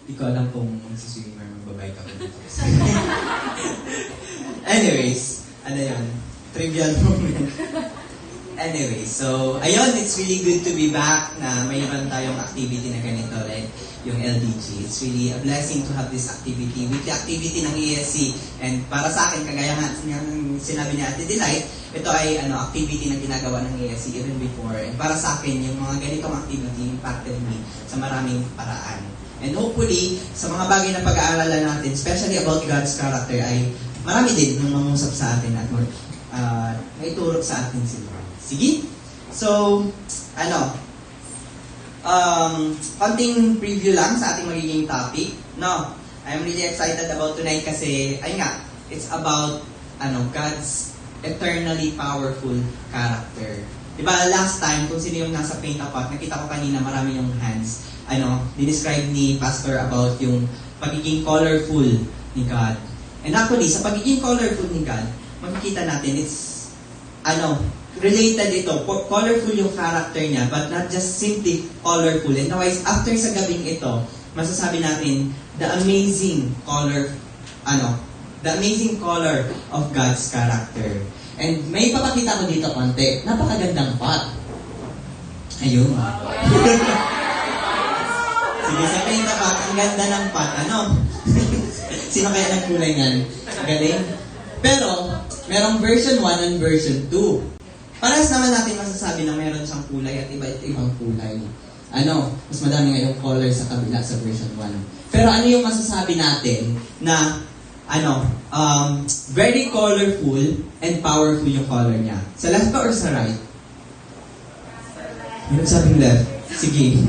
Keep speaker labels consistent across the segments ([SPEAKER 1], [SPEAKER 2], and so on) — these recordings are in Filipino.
[SPEAKER 1] Di ko alam kung magsiswimmer, magbabike ako dito. Anyways, ano yan? Trivial moment. Anyway, so, ayun, it's really good to be back na mayroon tayong activity na ganito, like yung LDG. It's really a blessing to have this activity, weekly activity ng ESC. And para sa akin, kagaya nga ng sinabi ni Ate Delight, ito ay activity na ginagawa ng ESC even before. And para sa akin, yung mga ganitong activity impacted me sa maraming paraan. And hopefully, sa mga bagay na pag-aaralan natin, especially about God's character, ay marami din nung mangusap sa atin at maituro sa atin sila. Sige? So, konting preview lang sa ating magiging topic. No, I'm really excited about tonight kasi, it's about, God's eternally powerful character. Diba, last time, kung sino yung nasa paint pot, nakita ko kanina marami yung hands. Dinescribe ni Pastor about yung pagiging colorful ni God. And actually, sa pagiging colorful ni God, makikita natin, it's, related ito. Colorful yung character niya, but not just simply colorful. And otherwise, after sa gabing ito, masasabi natin, the amazing color of God's character. And may papakita ko dito konti. Napakagandang pot. Ayun. Sige, sa paint na pot, ang ganda ng pot. Sino kaya nagkulay niyan? Galing. Pero, merong version 1 and version 2. Parehas naman natin masasabi na meron siyang kulay at iba-ibang kulay. Mas madami nga yung color sa kabila sa version 1. Pero ano yung masasabi natin na, very colorful and powerful yung color niya? Sa left ba or sa right? Yung sabing left? Sige.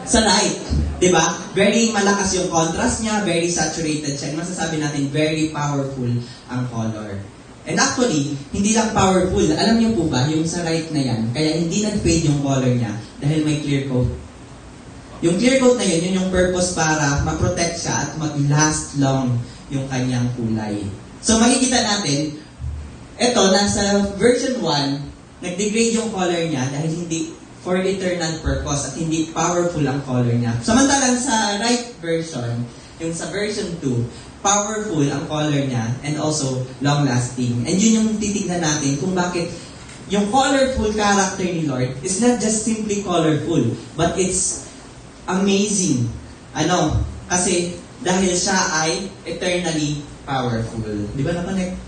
[SPEAKER 1] Sa right. Diba? Very malakas yung contrast niya, very saturated siya. Masasabi natin, very powerful ang color. And actually, hindi lang powerful. Alam niyo po ba, yung sa right na yan, kaya hindi nag-fade yung color niya dahil may clear coat. Yung clear coat na yun yung purpose para ma-protect siya at mag-last long yung kanyang kulay. So makikita natin, ito, nasa version 1, nag-degrade yung color niya dahil hindi for eternal purpose at hindi powerful ang color niya. Samantalang sa right version, yung sa version 2, powerful ang color niya and also long-lasting. And yun yung titignan natin kung bakit yung colorful character ni Lord is not just simply colorful, but it's amazing. Kasi dahil siya ay eternally powerful. Di ba na-connect?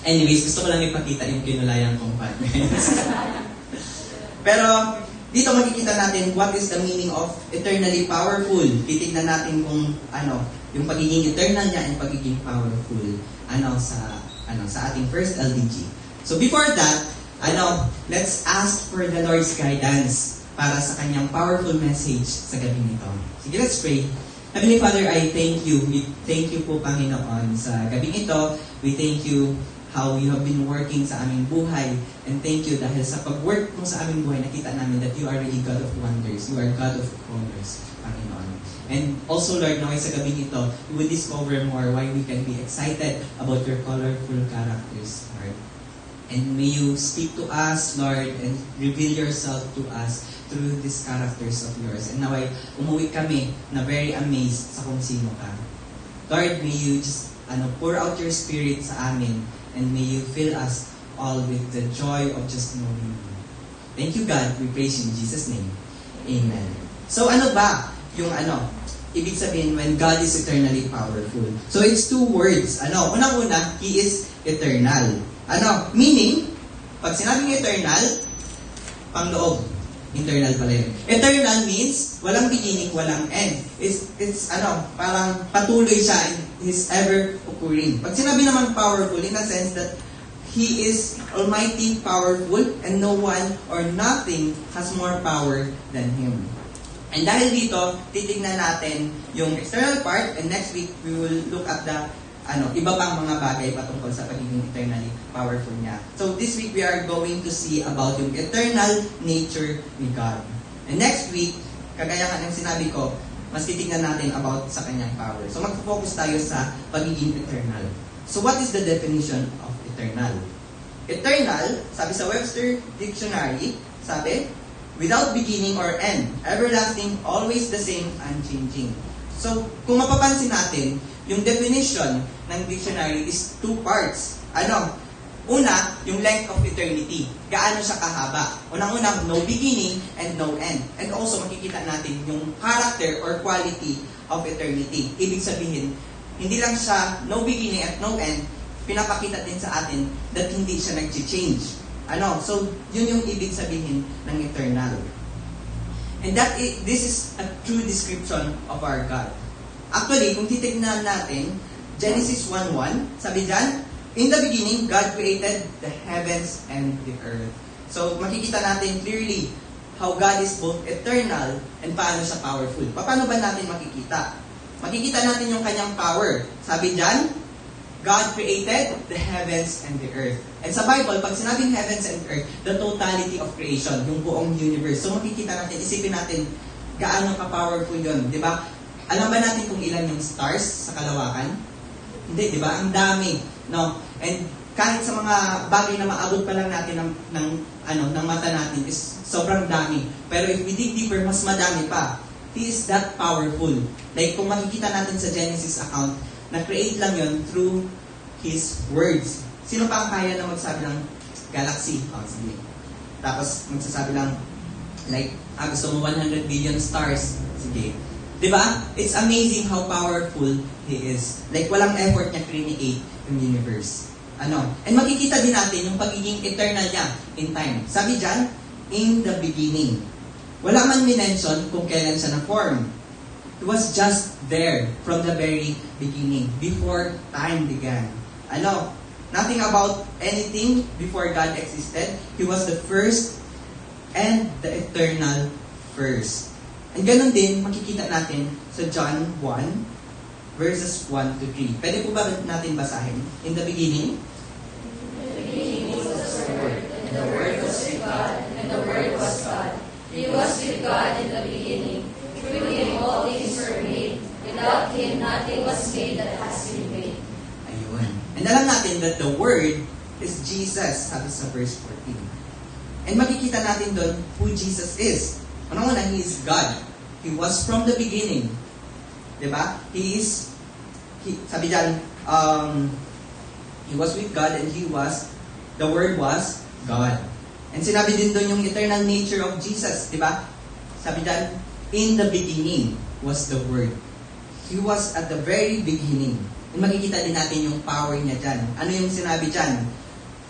[SPEAKER 1] Anyways, gusto ko lang ipakita yung kinulayang compartments. Pero, dito makikita natin what is the meaning of eternally powerful. Titignan natin kung yung pagiging eternal niya and pagiging powerful sa ating first LDG. So before that, let's ask for the Lord's guidance para sa kanyang powerful message sa gabi nito. Sige, let's pray. Heavenly Father, I thank you. We thank you po, Panginoon, sa gabi ito. We thank you how you have been working sa aming buhay. And thank you dahil sa pag-work mo sa aming buhay, nakita namin that you are really God of wonders. You are God of wonders, Panginoon. And also, Lord, naway sa gabi ito, we will discover more why we can be excited about your colorful characters, Lord. And may you speak to us, Lord, and reveal yourself to us through these characters of yours. And naway, umuwi kami na very amazed sa kung sino ka. Lord, may you just pour out your spirit sa amin. And may you fill us all with the joy of just knowing you. Thank you, God. We praise you in Jesus' name. Amen. So, ano ba yung ibig sabihin when God is eternally powerful? So, it's two words. Unang-una, He is eternal. Meaning, pag sinabing eternal, pangloob. Internal pala yun. Eternal means, walang beginning, walang end. It's parang patuloy siya and is ever occurring. Pag sinabi naman powerful, in a sense that He is almighty, powerful, and no one or nothing has more power than Him. And dahil dito, titignan natin yung external part, and next week, we will look at the iba pang mga bagay patungkol sa pagiging eternally powerful niya. So this week, we are going to see about yung eternal nature ni God. And next week, kagaya ng sinabi ko, mas titignan natin about sa kanyang power. So mag-focus tayo sa pagiging eternal. So what is the definition of eternal? Eternal, sabi sa Webster Dictionary, sabi, without beginning or end, everlasting, always the same, unchanging. So, kung mapapansin natin, yung definition ng dictionary is two parts. Una, yung length of eternity. Gaano siya kahaba? Unang-unang, no beginning and no end. And also, makikita natin yung character or quality of eternity. Ibig sabihin, hindi lang siya no beginning at no end, pinapakita din sa atin that hindi siya nag-change. So, yun yung ibig sabihin ng eternal. And this is a true description of our God. Actually, kung titignan natin, Genesis 1:1, sabi dyan, in the beginning, God created the heavens and the earth. So, makikita natin clearly how God is both eternal and paano siya powerful. Paano ba natin makikita? Makikita natin yung kanyang power. Sabi dyan, God created the heavens and the earth. And sa Bible, pag sinabing heavens and earth, the totality of creation, yung buong universe. So makikita natin, isipin natin, gaano ka-powerful yun, di ba? Alam ba natin kung ilan yung stars sa kalawakan? Hindi, di ba? Ang dami, no? And kahit sa mga bagay na maabot pa lang natin ng mata natin is sobrang dami. Pero if we dig deeper, mas madami pa. He is that powerful. Like kung makikita natin sa Genesis account, na-create lang yun through His words. Sino pa ang kaya na magsabi ng galaxy? Sige. Tapos magsasabi lang, like, gusto mo 100 billion stars? Sige. Diba? It's amazing how powerful He is. Like, walang effort niya create yung universe. And makikita din natin yung pagiging eternal niya in time. Sabi dyan, in the beginning. Wala man minention kung kailan siya na-form. He was just there from the very beginning, before time began. Nothing about anything before God existed. He was the first and the eternal first. And ganun din, makikita natin sa John 1, verses 1 to 3. Pwede po ba natin basahin? In the beginning?
[SPEAKER 2] In the beginning was the Word, and the Word was with God, and the Word was God. He was with God in the beginning. Through Him all things were made. Without Him nothing was made that has been made.
[SPEAKER 1] Ayun. And alam natin that the Word is Jesus, sabi sa verse 14. And makikita natin doon who Jesus is. Una, He is God. He was from the beginning. Diba? Sabi dyan, He was with God and the Word was God. And sinabi din doon yung eternal nature of Jesus. Diba? Sabi dyan, in the beginning was the Word. He was at the very beginning. And makikita din natin yung power niya dyan. Ano yung sinabi dyan?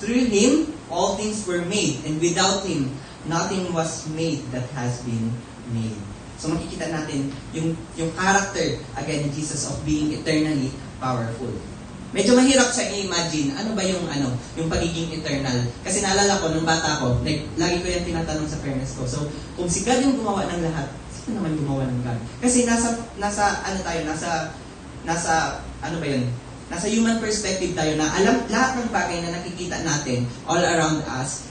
[SPEAKER 1] Through Him, all things were made. And without Him, nothing was made that has been made. So makikita natin yung character, again, Jesus of being eternally powerful. Medyo mahirap siya i-imagine, ano ba yung pagiging eternal. Kasi naalala ko, nung bata ko, like, lagi ko yan tinatanong sa parents ko. So, kung si God yung gumawa ng lahat, sino naman gumawa ng God? Kasi nasa human perspective tayo na alam lahat ng bagay na nakikita natin all around us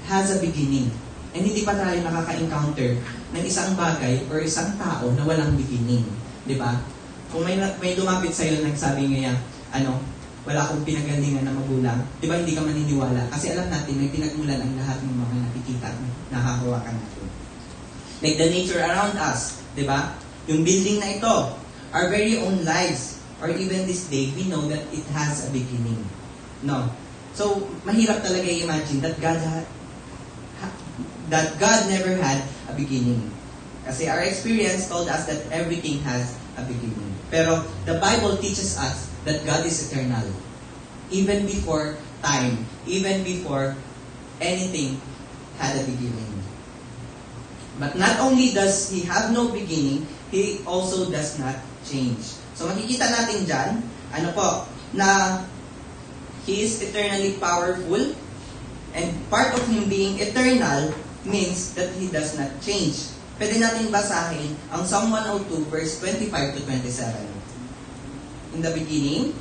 [SPEAKER 1] has a beginning. And hindi pa tayo nakaka-encounter ng isang bagay or isang tao na walang beginning. Di ba? Kung may lumapit sa'yo nagsabi ngayon, wala akong pinagalingan na magulang, di ba hindi ka maniniwala? Kasi alam natin, may pinagmulan ang lahat ng mga nakikita, nakahawakan natin. Like the nature around us, di ba? Yung building na ito, our very own lives, or even this day, we know that it has a beginning. No? So, mahirap talaga i-imagine that God never had a beginning. Kasi our experience told us that everything has a beginning. Pero the Bible teaches us that God is eternal. Even before time, even before anything had a beginning. But not only does He have no beginning, He also does not change. So makikita natin dyan, na He is eternally powerful, and part of Him being eternal means that He does not change. Pwede natin basahin ang Psalm 102 verse 25 to 27. In the beginning,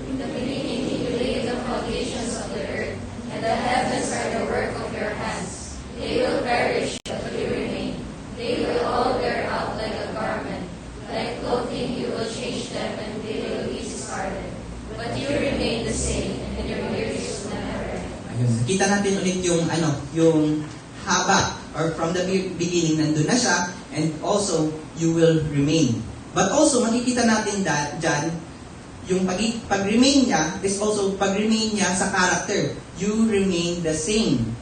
[SPEAKER 2] He laid the foundations of the earth, and the heavens are the work of your hands. They will perish, but you remain. They will all wear out like a garment. Like clothing, you will change them, and they will be discarded. But you remain the same, and your years will never end.
[SPEAKER 1] ayun, nakita natin ulit yung haba, or from the beginning, nandun na siya, and also, you will remain. But also, makikita natin dyan, yung pag-remain niya is also pag-remain niya sa character. You remain the same.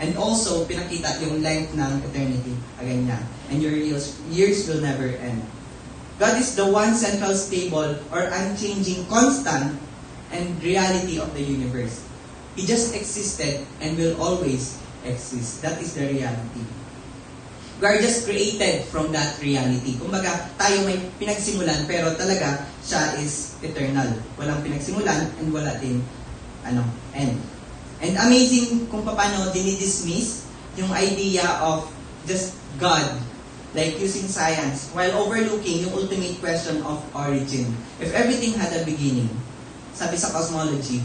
[SPEAKER 1] And also, pinakita yung length ng eternity. Again niya. And your years will never end. God is the one central, stable, or unchanging, constant, and reality of the universe. He just existed and will always exist. That is the reality. We are just created from that reality. Kumbaga, tayo may pinagsimulan, pero talaga, siya is eternal. Walang pinagsimulan, and wala din, end. And amazing kung paano dinidismiss yung idea of just God, like using science, while overlooking yung ultimate question of origin. If everything had a beginning, sabi sa cosmology,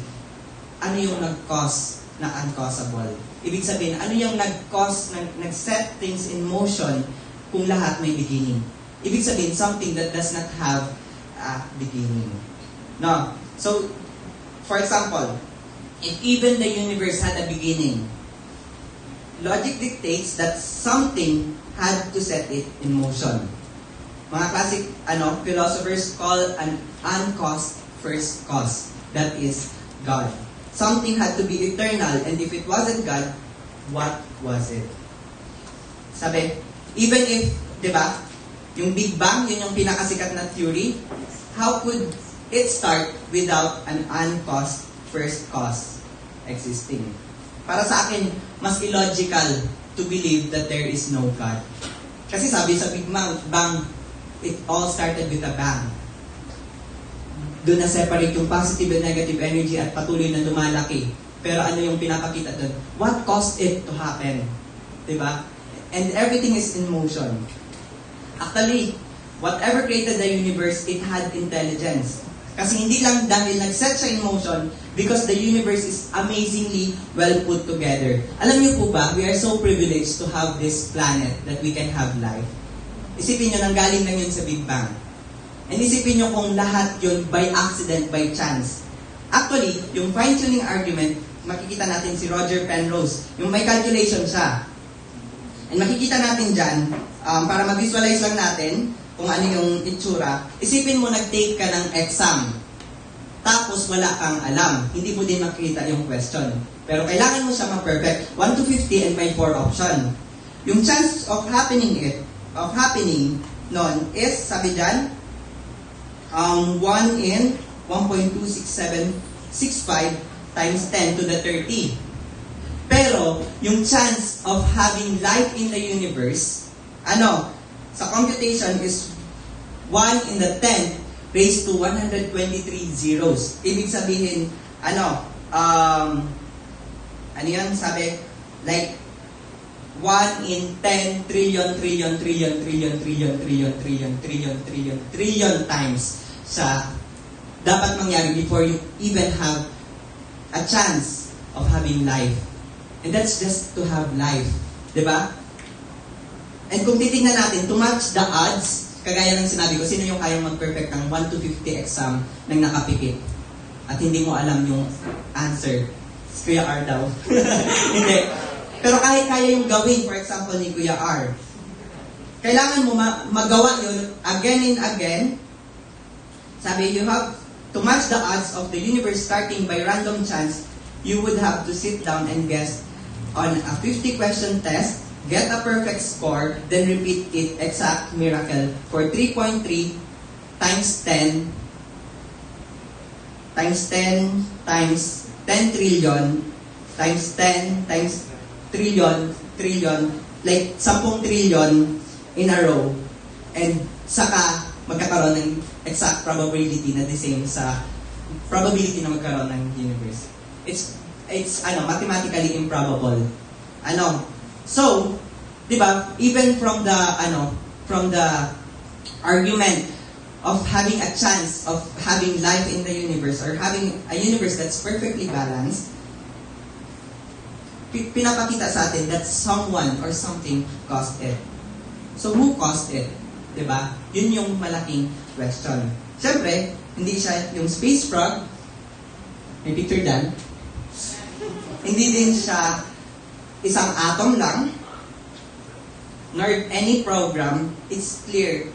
[SPEAKER 1] ano yung nag-cause na uncausable? Ibig sabihin, ano yung nag-cause, nag-set things in motion kung lahat may beginning? Ibig sabihin, something that does not have a beginning. No? So, for example, if even the universe had a beginning, logic dictates that something had to set it in motion. Mga classic philosophers call an uncaused first cause. That is God. Something had to be eternal, and if it wasn't God, what was it? Sabi, even if, di ba, yung Big Bang, yun yung pinakasikat na theory, how could it start without an uncaused first cause existing? Para sa akin, mas illogical to believe that there is no God. Kasi sabi sa Big Bang, it all started with a bang. Doon na separate yung positive and negative energy at patuloy na lumalaki. Pero ano yung pinapakita doon? What caused it to happen? Diba? And everything is in motion. Actually, whatever created the universe, it had intelligence. Kasi hindi lang dahil nag-set siya in motion, because the universe is amazingly well put together. Alam niyo po ba, we are so privileged to have this planet that we can have life. Isipin niyo, nanggaling lang yun sa Big Bang. And isipin niyo kung lahat yun by accident, by chance. Actually, yung fine-tuning argument, makikita natin si Roger Penrose. Yung may calculation siya. And makikita natin dyan, para mag-visualize lang natin kung ano yung itsura, isipin mo nag-take ka ng exam. Tapos wala kang alam. Hindi mo din makikita yung question. Pero kailangan mo siya ma-perfect. 1 to 50 and may 4 option. Yung chance of happening nun is, sabi dyan, 1 in 1.26765 times 10 to the 30. Pero, yung chance of having life in the universe, sa computation is 1 in the 10 raised to 123 zeros. Ibig sabihin, yan? Sabi, like, 1 in 10 trillion times sa dapat mangyari before you even have a chance of having life. And that's just to have life. Diba? And kung titignan natin, to match the odds, kagaya ng sinabi ko, sino yung kayang mag-perfect ng 1 to 50 exam ng nakapikit? At hindi mo alam yung answer. Si Kuya R daw. Hindi. Pero kahit kaya yung gawin, for example, ni Kuya R, kailangan mo magawa yun again and again. Sabi, you have to match the odds of the universe starting by random chance. You would have to sit down and guess on a 50-question test, get a perfect score, then repeat it exact miracle for 3.3 times 10 times 10 times 10 trillion times 10 times trillion, like 10 trillion in a row, and saka magkakaroon ng exact probability na the same sa probability na magkaroon ng universe. It's mathematically improbable. So, 'di ba, even from the argument of having a chance of having life in the universe or having a universe that's perfectly balanced, pinapakita sa atin that someone or something caused it. So, who caused it? 'Di ba? Yun yung malaking question. Siyempre, hindi siya yung space frog. May picture dyan. Hindi din siya isang atom lang. nor any program, it's clear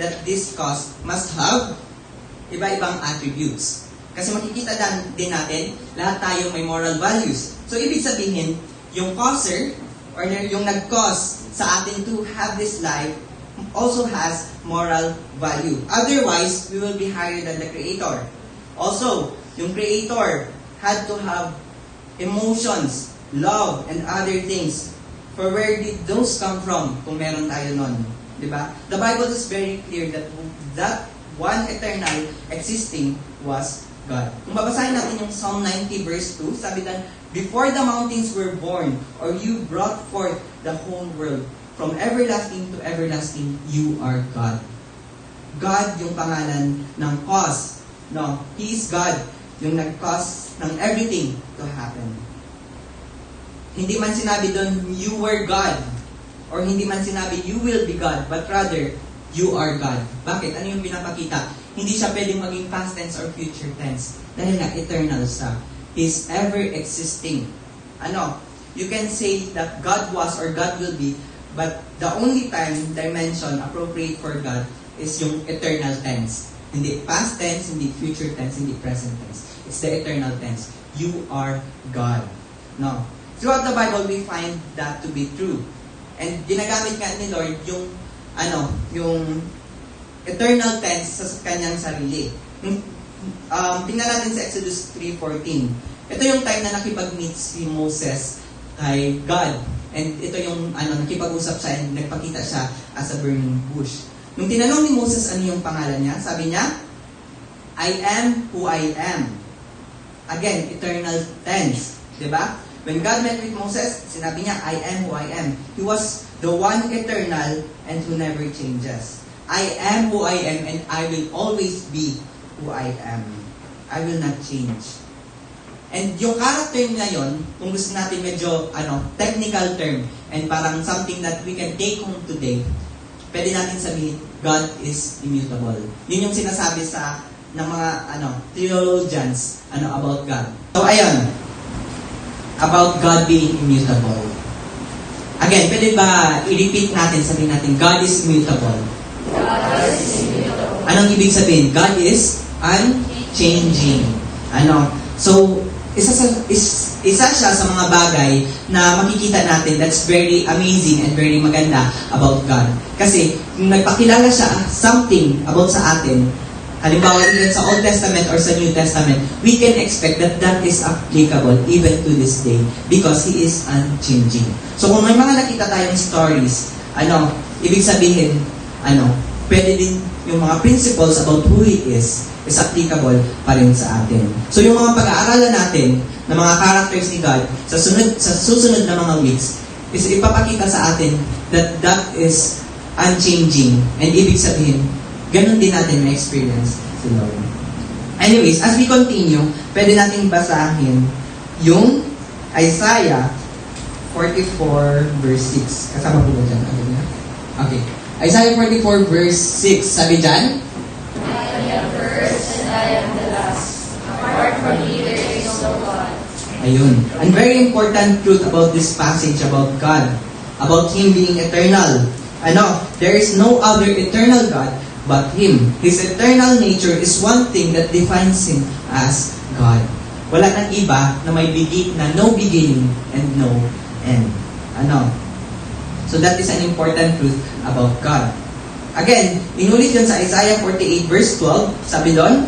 [SPEAKER 1] that this cause must have iba-ibang attributes. Kasi makikita din natin, lahat tayo may moral values. So, ibig sabihin, yung causer, or yung nag-cause sa atin to have this life, also has moral value. Otherwise, we will be higher than the Creator. Also, yung Creator had to have emotions, love, and other things. For where did those come from kung meron tayo nun? Diba? The Bible is very clear that one eternal existing was God. Kung babasahin natin yung Psalm 90 verse 2, sabi doon, before the mountains were born, or you brought forth the whole world, from everlasting to everlasting, you are God. God yung pangalan ng cause. No, He is God, yung nag-cause ng everything to happen. Hindi man sinabi doon, you were God. Or hindi man sinabi, you will be God. But rather, you are God. Bakit? Ano yung pinapakita? Hindi siya pwedeng maging past tense or future tense. Dahil nga, eternal siya. He's ever-existing. You can say that God was or God will be, but the only time, dimension, appropriate for God is yung eternal tense. Hindi past tense, hindi future tense, hindi present tense. It's the eternal tense. You are God. No. Throughout the Bible, we find that to be true. And ginagamit nga ni Lord yung eternal tense sa kanyang sarili. Tingnan natin sa Exodus 3:14. Ito yung time na nakipag-meet si Moses kay God. And ito yung nakipag-usap siya and nagpakita siya as a burning bush. Nung tinanong ni Moses ano yung pangalan niya, sabi niya, I am who I am. Again, eternal tense. Diba? When God met with Moses, sinabi niya, I am who I am. He was the one eternal and who never changes. I am who I am and I will always be who I am. I will not change. And yung character na yun, kung gusto natin medyo technical term and parang something that we can take home today, pwede natin sabihin, God is immutable. Yun yung sinasabi ng mga theologians about God. So ayun, about God being immutable. Again, pwede ba i-repeat natin, sabihin natin, God is immutable.
[SPEAKER 2] God is immutable.
[SPEAKER 1] Anong ibig sabihin? God is unchanging. So, isa siya sa mga bagay na makikita natin that's very amazing and very maganda about God. Kasi, kung nagpakilala siya something about sa atin, halimbawa even sa Old Testament or sa New Testament, we can expect that that is applicable even to this day because He is unchanging. So kung may mga nakita tayong stories, ibig sabihin, pwede din yung mga principles about who He is applicable pa rin sa atin. So yung mga pag-aaralan natin ng mga characters ni God sa susunod na mga weeks is ipapakita sa atin that that is unchanging. And ibig sabihin, ganun din natin na-experience si Lord. Anyways, as we continue, pwede natin basahin yung Isaiah 44 verse 6. Kasama po ba dyan? Okay. Isaiah 44 verse 6. Sabi dyan,
[SPEAKER 2] I am first and I am the last. Apart from me there is no God.
[SPEAKER 1] ayun. And very important truth about this passage about God, about Him being eternal. There is no other eternal God but Him. His eternal nature is one thing that defines Him as God. Wala nang iba na may no beginning and no end. So that is an important truth about God. Again, inulit yun sa Isaiah 48 verse 12. Sabi doon,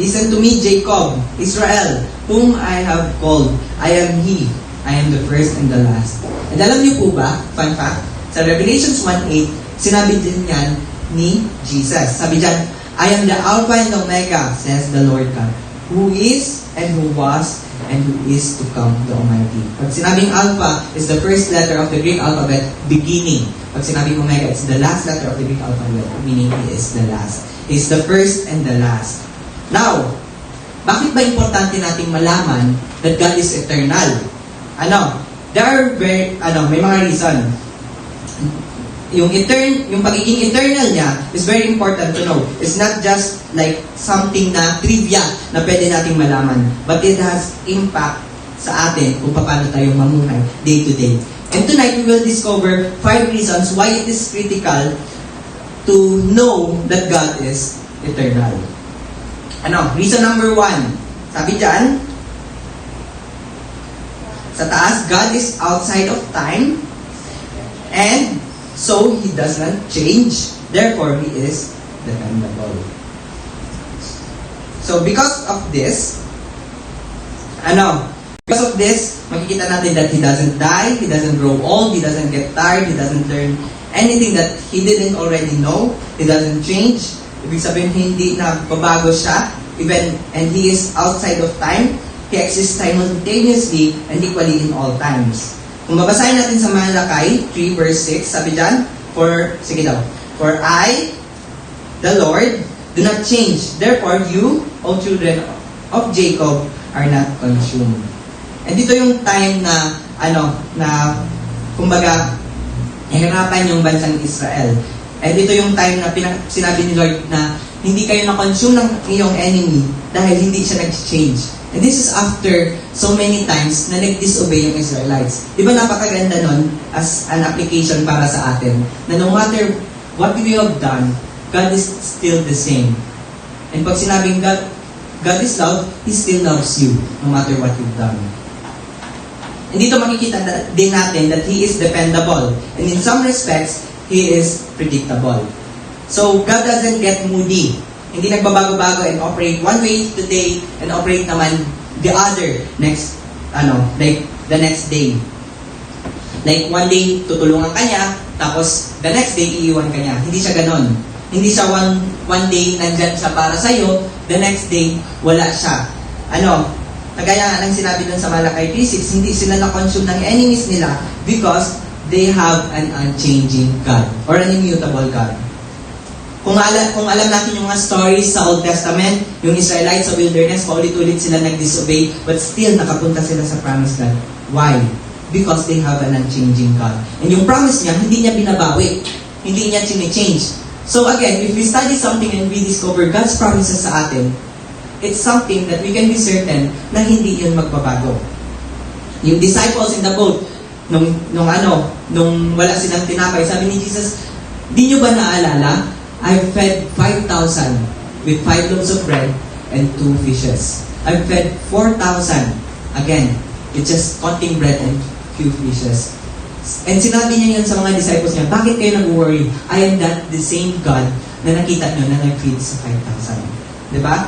[SPEAKER 1] listen to me, Jacob, Israel, whom I have called. I am He. I am the first and the last. And alam niyo po ba, fun fact, sa Revelations 1:8, sinabi din yan ni Jesus. Sabi dyan, I am the Alpha and Omega, says the Lord God, who is and who was and who is to come, the Almighty. Pag sinabing Alpha is the first letter of the Greek alphabet, beginning. Pag sinabing Omega, it's the last letter of the Greek alphabet, meaning He is the last. He is the first and the last. Now, bakit ba importante nating malaman that God is eternal? There are may mga reason. Yung pagiging eternal niya is very important to know. It's not just like something na trivia na pwede nating malaman, but it has impact sa atin kung paano tayo mamuhay day to day. And tonight, we will discover 5 reasons why it is critical to know that God is eternal. Reason number 1. Sabi dyan, sa taas, God is outside of time, and so He does not change. Therefore, He is dependable. So, because of this, makikita natin that He doesn't die, He doesn't grow old, He doesn't get tired, He doesn't learn anything that He didn't already know, He doesn't change. Ibig sabihin, hindi na babago siya, and He is outside of time. He exists simultaneously and equally in all times. Kung babasahin natin sa Malakay 3 verse 6, sabi dyan, For I, the Lord, do not change. Therefore, you, O children of Jacob, are not consumed. And dito yung time na kumbaga, nahirapan yung bansang Israel. And dito yung time na sinabi ni Lord na hindi kayo na-consume ng iyong enemy dahil hindi siya nag-change. And this is after so many times na nag-disobey yung Israelites. Di ba napakaganda nun as an application para sa atin? Na no matter what we have done, God is still the same. And pag sinabing God is love, He still loves you no matter what you've done. And dito makikita din natin that He is dependable. And in some respects, He is predictable. So, God doesn't get moody. Hindi nagbabago-bago and operate one way today and operate naman the other like the next day. Like one day, tutulungan ka niya, tapos the next day, iiwan ka niya. Hindi siya ganon. Hindi siya one day, nandyan siya para sa'yo, the next day, wala siya. Kagaya nga ng sinabi dun sa Malakay 3:6, hindi sila na-consume ng enemies nila because they have an unchanging God or an immutable God. Kung alam natin yung mga stories sa Old Testament, yung Israelites sa wilderness, paulit-ulit sila nag-disobey, but still nakapunta sila sa promised land. Why? Because they have an unchanging God. And yung promise niya, hindi niya binabawi. Hindi niya change. So again, if we study something and we discover God's promises sa atin, it's something that we can be certain na hindi yun magbabago. Yung disciples in the boat, nung wala silang tinapay, sabi ni Jesus, di nyo ba naalala? I've fed 5,000 with 5 loaves of bread and 2 fishes. I've fed 4,000, again, with just counting bread and few fishes. And sinabi niya yun sa mga disciples niya, bakit kayo nag-worry? I am that the same God na nakita nyo na nag-feed sa 5,000. Diba?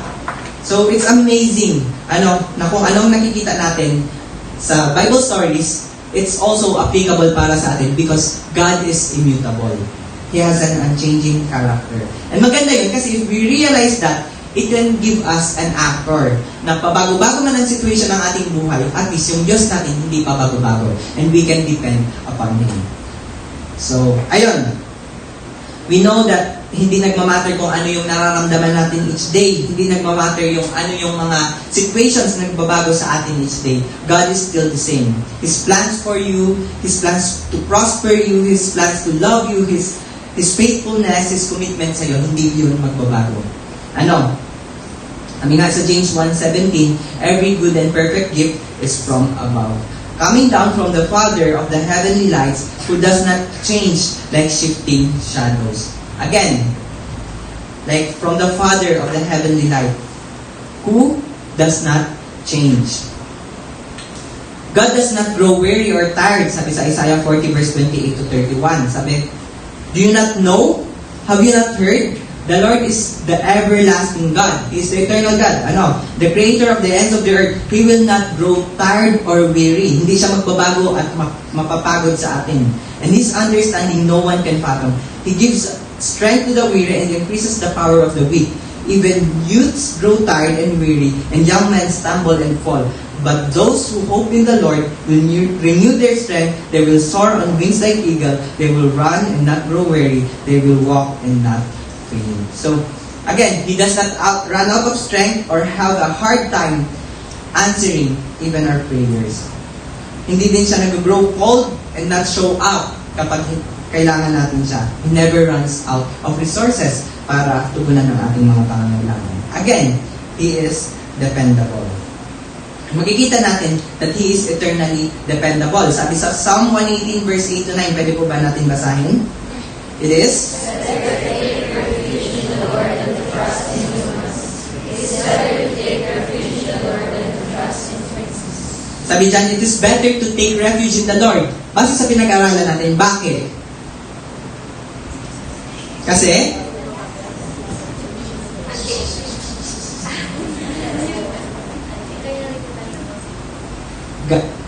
[SPEAKER 1] So, it's amazing na kung anong nakikita natin sa Bible stories, it's also applicable para sa atin because God is immutable. He has an unchanging character. And maganda yun kasi if we realize that, it can give us an anchor na pabago-bago man ang situation ng ating buhay, at least yung Diyos natin hindi pabago-bago. And we can depend upon Him. So, ayun. We know that hindi nagmamatter kung ano yung nararamdaman natin each day. Hindi nagmamatter yung ano yung mga situations na nagbabago sa atin each day. God is still the same. His plans for you, His plans to prosper you, His plans to love you, His faithfulness, His commitment sa'yo, hindi yun magbabago. Sabi nga sa James 1:17, every good and perfect gift is from above, coming down from the Father of the heavenly lights, who does not change like shifting shadows. Again, like from the Father of the heavenly light, who does not change. God does not grow weary or tired, sabi sa Isaiah 40 verse 28 to 31. Sabi, do you not know? Have you not heard? The Lord is the everlasting God. He is the eternal God. The creator of the ends of the earth. He will not grow tired or weary. Hindi siya magbabago at mapapagod sa atin. And His understanding no one can fathom. He gives strength to the weary and increases the power of the weak. Even youths grow tired and weary, and young men stumble and fall. But those who hope in the Lord will renew their strength. They will soar on wings like eagle. They will run and not grow weary. They will walk and not faint. So, again, He does not run out of strength or have a hard time answering even our prayers. Hindi din siya nag-grow cold and not show up kapag kailangan natin siya. He never runs out of resources para tugunan ng ating mga pangangailangan. Again, He is dependable. makikita natin that He is eternally dependable. Sabi sa Psalm 118 verse 8 to 9, pwede po ba natin basahin? It is, sabi dyan, it is better to take refuge in the Lord. Base sa pinag-aralan natin, bakit? Kasi,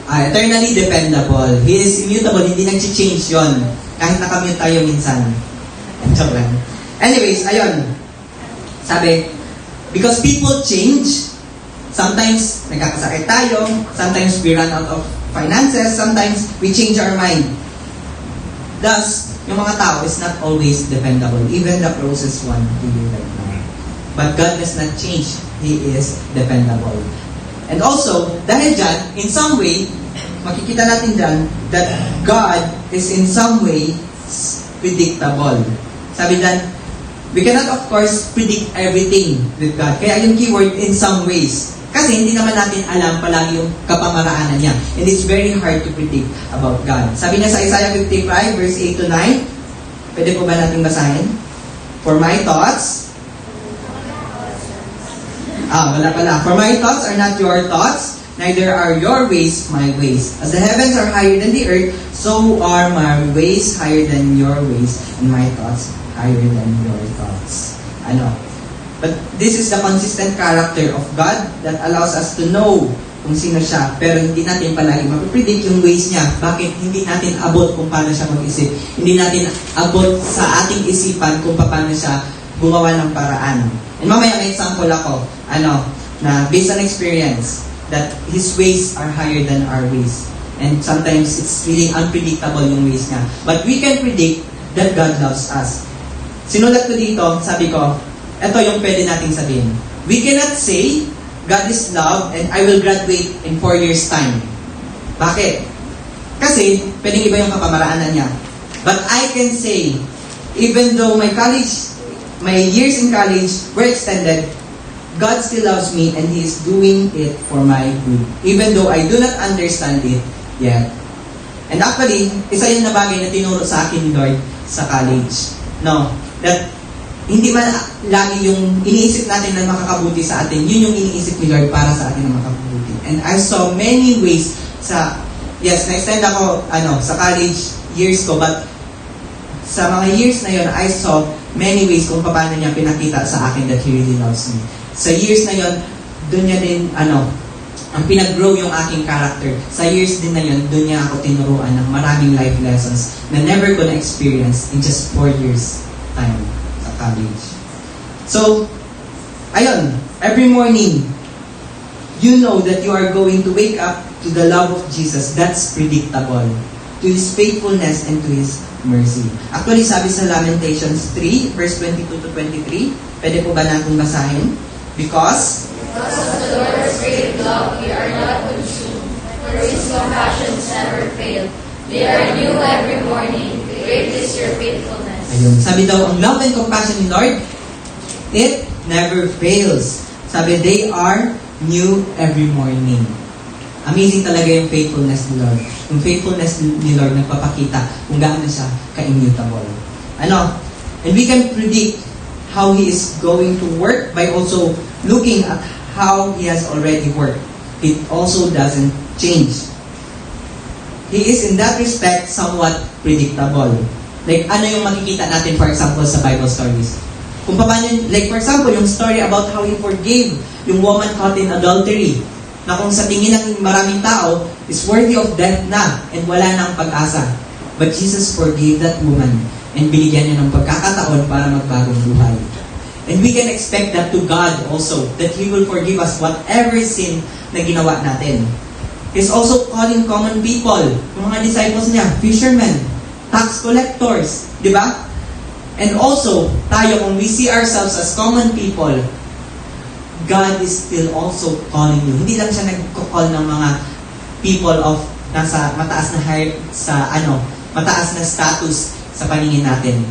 [SPEAKER 1] eternally dependable. He is immutable, hindi nag-change yon. Kahit nakamute tayo minsan. Joke lang. Anyways, ayun. Sabi, because people change, sometimes nagkakasakit tayo, sometimes we run out of finances, sometimes we change our mind. Thus, yung mga tao is not always dependable, even the closest one to you right now. But God does not change. He is dependable. And also, dahil dyan, in some way, makikita natin dyan that God is in some way predictable. Sabi dyan, we cannot of course predict everything with God. Kaya yung keyword, in some ways. Kasi hindi naman natin alam palagi yung kapamaraanan niya. And it's very hard to predict about God. Sabi niya sa Isaiah 55, verse 8 to 9, pwede po ba natin basahin? For my thoughts, wala pala. For my thoughts are not your thoughts, neither are your ways my ways. As the heavens are higher than the earth, so are my ways higher than your ways, and my thoughts higher than your thoughts. But this is the consistent character of God that allows us to know kung sino siya, pero hindi natin palagi mapipredict yung ways niya. Bakit? Hindi natin abot kung paano siya mag-isip. Hindi natin abot sa ating isipan kung paano siya gumawa ng paraan. And mamaya may example ako, na based on experience, that His ways are higher than our ways. And sometimes it's really unpredictable yung ways niya. But we can predict that God loves us. Sinulat ko dito, sabi ko, ito yung pwede nating sabihin. We cannot say, God is love and I will graduate in 4 years' time. Bakit? Kasi, pwedeng iba yung kapamaraanan niya. But I can say, even though my years in college were extended, God still loves me and He is doing it for my good. Even though I do not understand it yet. And actually, isa yun na bagay na tinuro sa akin ni Lord sa college. No, that hindi man lagi yung iniisip natin na makakabuti sa atin, yun yung iniisip ni Lord para sa atin na makakabuti. And I saw many ways na-extend ako sa college years ko, but sa mga years na yun, I saw many ways kung paano niya pinakita sa akin that He really loves me. Sa years na yun, doon niya din, ang pinag-grow yung aking character. Sa years din na yun, doon niya ako tinuruan ng maraming life lessons na never ko na-experience in just 4 years time sa college. So, ayun, every morning, you know that you are going to wake up to the love of Jesus. That's predictable. To His faithfulness and to His mercy. Actually, sabi sa Lamentations 3, verse 22 to 23, pwede po ba natin basahin? Because
[SPEAKER 2] of the Lord's great love, we are not consumed, for His compassions never fail. They are new every morning. Great is your faithfulness.
[SPEAKER 1] Ayun. Sabi daw, ang love and compassion ni Lord, it never fails. Sabi, they are new every morning. Amazing talaga yung faithfulness ni Lord. Yung faithfulness ni Lord nagpapakita kung gaano siya ka-immutable. And we can predict how He is going to work by also looking at how He has already worked. It also doesn't change. He is in that respect somewhat predictable. Like, ano yung makikita natin, for example, sa Bible stories? Kung paano, like for example, yung story about how He forgave yung woman caught in adultery, na kung sa tingin ng maraming tao, is worthy of death na, and wala nang pag-asa. But Jesus forgave that woman, and binigyan niya ng pagkakataon para magbagong buhay. And we can expect that to God also, that He will forgive us whatever sin na ginawa natin. He's also calling common people, yung mga disciples niya, fishermen, tax collectors, di ba? And also, tayo, kung we see ourselves as common people, God is still also calling you. Hindi lang siya nagko-call ng mga people of nasa mataas na mataas na status sa paningin natin.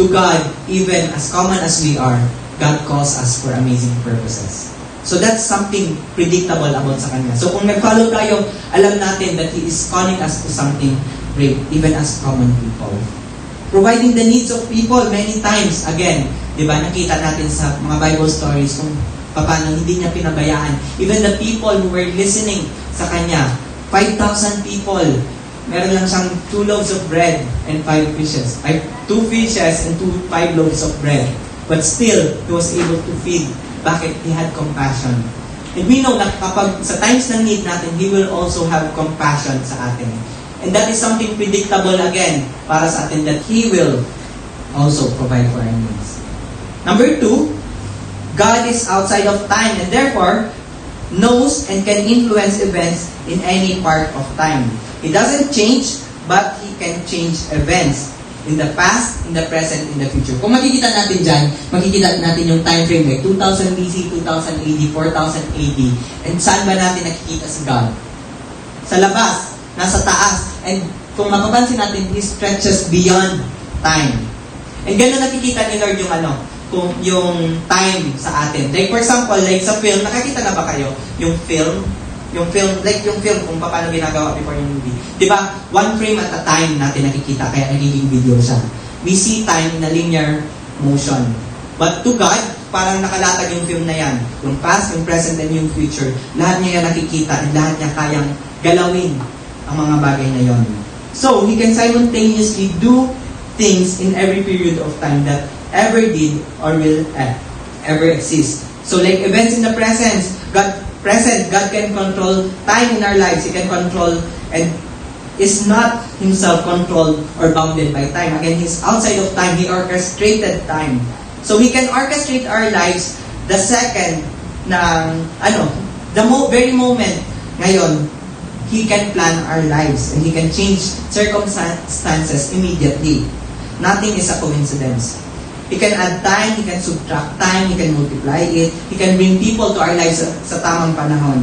[SPEAKER 1] To God, even as common as we are, God calls us for amazing purposes. So that's something predictable about sa Kanya. So kung nag-follow tayo, alam natin that He is calling us to something great, even as common people. Providing the needs of people many times. Again, di ba, nakita natin sa mga Bible stories kung paano hindi niya pinabayaan. Even the people who were listening sa Kanya, 5,000 people, meron lang siyang 2 loaves of bread and 5 fishes. 2 fishes and 5 loaves of bread. But still, He was able to feed. Bakit? He had compassion. And we know na kapag sa times ng need natin, He will also have compassion sa atin. And that is something predictable again para sa atin that He will also provide for our needs. Number 2, God is outside of time and therefore knows and can influence events in any part of time. He doesn't change, but He can change events in the past, in the present, in the future. Kung makikita natin dyan, makikita natin yung time frame like 2000 BC, 2000 AD, 4000 AD. And saan ba natin nakikita si God? Sa labas, nasa taas. And kung mapapansin natin, He stretches beyond time. And gano'n nakikita ni Lord kung yung time sa atin. Like for example, like sa film, nakakita na ba kayo yung film kung paano ginagawa before yung movie. Diba? One frame at a time natin nakikita, kaya nagiging video siya. We see time in a linear motion. But to God, parang nakalatag yung film na yan. Yung past, yung present, and yung future. Lahat niya yan nakikita at lahat niya kayang galawin ang mga bagay na yon. So, He can simultaneously do things in every period of time that ever did or will ever exist. So, like events in the present, God can control time in our lives. He can control and is not Himself controlled or bounded by time. Again, He's outside of time. He orchestrated time. So He can orchestrate our lives the second very moment ngayon, He can plan our lives and He can change circumstances immediately. Nothing is a coincidence. He can add time, He can subtract time, He can multiply it, He can bring people to our lives sa tamang panahon.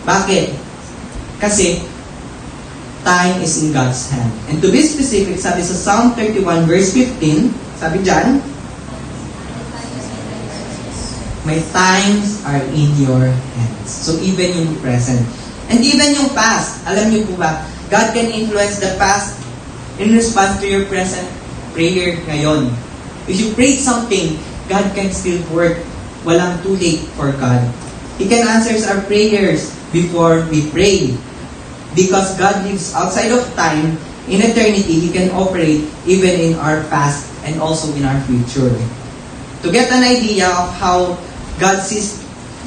[SPEAKER 1] Bakit? Kasi time is in God's hand. And to be specific, sabi sa Psalm 31 verse 15, sabi dyan, my times are in your hands. So even yung present. And even yung past, alam niyo po ba, God can influence the past in response to your present prayer ngayon. If you pray something, God can still work. Walang too late for God. He can answer our prayers before we pray. Because God lives outside of time, in eternity, He can operate even in our past and also in our future. To get an idea of how God sees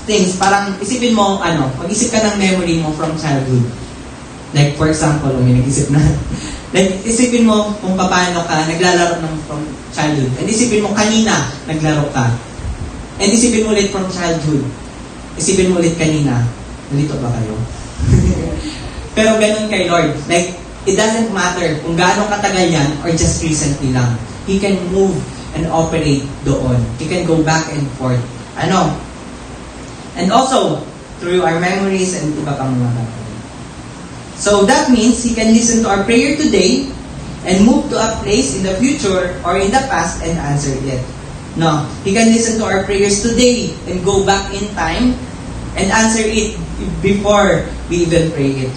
[SPEAKER 1] things, parang isipin mo, mag-isip ka ng memory mo from childhood. Like, for example, may nag-isip na. Like, isipin mo kung paano ka naglalaro from childhood. And isipin mo kanina, naglaro ka. And isipin mo ulit from childhood. Isipin mo ulit kanina, nalito ba kayo? Pero ganun kay Lord. Like, it doesn't matter kung gaano katagal yan or just recently lang. He can move and operate doon. He can go back and forth. And also, through our memories and iba pang mga bagay. So that means He can listen to our prayer today and move to a place in the future or in the past and answer it. No, He can listen to our prayers today and go back in time and answer it before we even pray it.